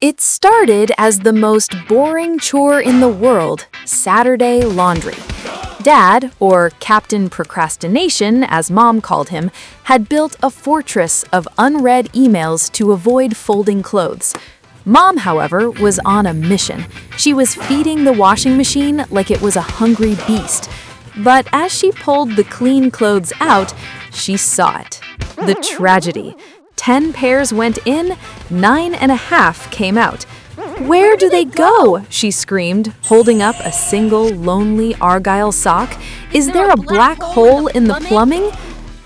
It started as the most boring chore in the world, Saturday laundry. Dad, or Captain Procrastination as Mom called him, had built a fortress of unread emails to avoid folding clothes. Mom, however, was on a mission. She was feeding the washing machine like it was a hungry beast. But as she pulled the clean clothes out, she saw it. The tragedy. 10 pairs went in, 9.5 came out. "Where do they go?" she screamed, holding up a single lonely Argyle sock. "Is there a black hole in the plumbing?"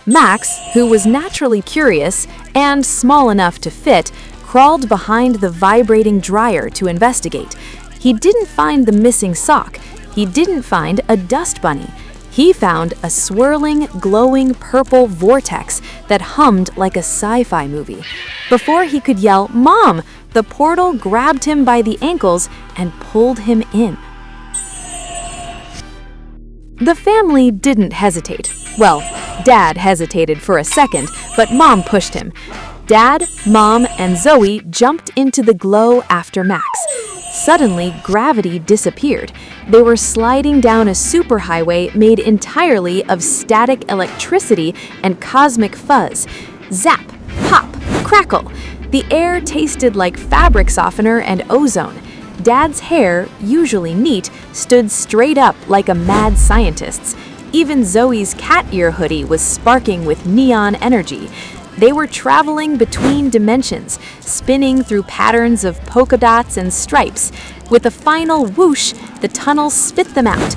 Max, who was naturally curious and small enough to fit, crawled behind the vibrating dryer to investigate. He didn't find the missing sock. He didn't find a dust bunny. He found a swirling, glowing purple vortex that hummed like a sci-fi movie. Before he could yell, "Mom!" the portal grabbed him by the ankles and pulled him in. The family didn't hesitate. Well, Dad hesitated for a second, but Mom pushed him. Dad, Mom, and Zoe jumped into the glow after Max. Suddenly, gravity disappeared. They were sliding down a superhighway made entirely of static electricity and cosmic fuzz. Zap, pop, crackle. The air tasted like fabric softener and ozone. Dad's hair, usually neat, stood straight up like a mad scientist's. Even Zoe's cat ear hoodie was sparking with neon energy. They were traveling between dimensions, spinning through patterns of polka dots and stripes. With a final whoosh, the tunnel spit them out.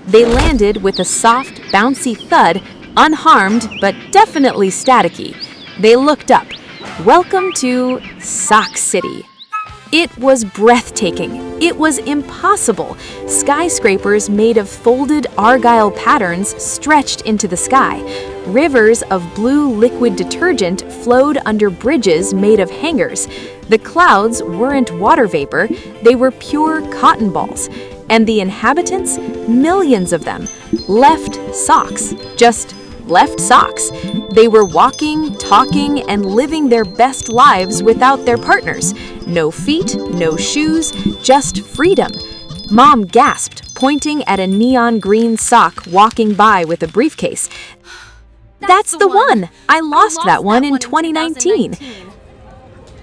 They landed with a soft, bouncy thud, unharmed but definitely staticky. They looked up. Welcome to Sock City. It was breathtaking. It was impossible. Skyscrapers made of folded Argyle patterns stretched into the sky. Rivers of blue liquid detergent flowed under bridges made of hangers. The clouds weren't water vapor, they were pure cotton balls. And the inhabitants, millions of them, left socks. Just left socks. They were walking, talking, and living their best lives without their partners. No feet, no shoes, just freedom. Mom gasped, pointing at a neon green sock walking by with a briefcase. That's the one! I lost that one in 2019.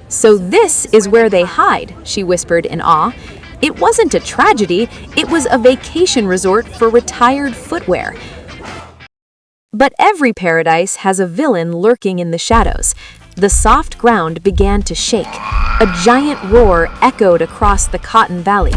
So this is where they hide, she whispered in awe. It wasn't a tragedy, it was a vacation resort for retired footwear. But every paradise has a villain lurking in the shadows. The soft ground began to shake. A giant roar echoed across the cotton valley.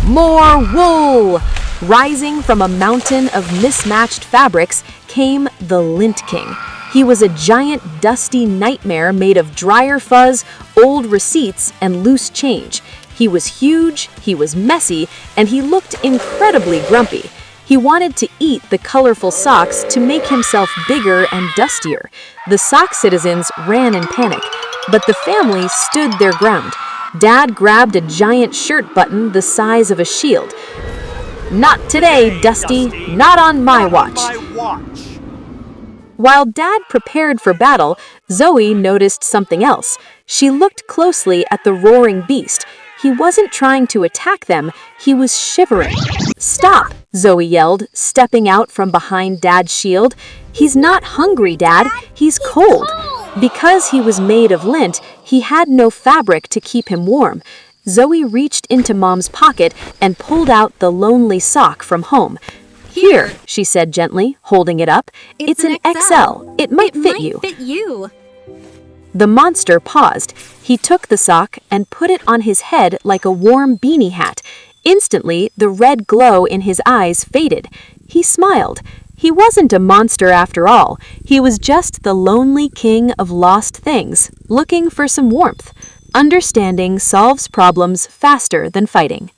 More wool! Rising from a mountain of mismatched fabrics came the Lint King. He was a giant dusty nightmare made of dryer fuzz, old receipts, and loose change. He was huge, he was messy, and he looked incredibly grumpy. He wanted to eat the colorful socks to make himself bigger and dustier. The sock citizens ran in panic, but the family stood their ground. Dad grabbed a giant shirt button the size of a shield. "Not today, Dusty. Not on my watch." While Dad prepared for battle, Zoe noticed something else. She looked closely at the roaring beast. He wasn't trying to attack them, he was shivering. "Stop!" Zoe yelled, stepping out from behind Dad's shield. "He's not hungry, Dad. He's cold." Because he was made of lint, he had no fabric to keep him warm. Zoe reached into Mom's pocket and pulled out the lonely sock from home. "Here," she said gently, holding it up. "It's an XL. It might fit you." The monster paused. He took the sock and put it on his head like a warm beanie hat. Instantly, the red glow in his eyes faded. He smiled. He wasn't a monster after all. He was just the lonely king of lost things, looking for some warmth. Understanding solves problems faster than fighting.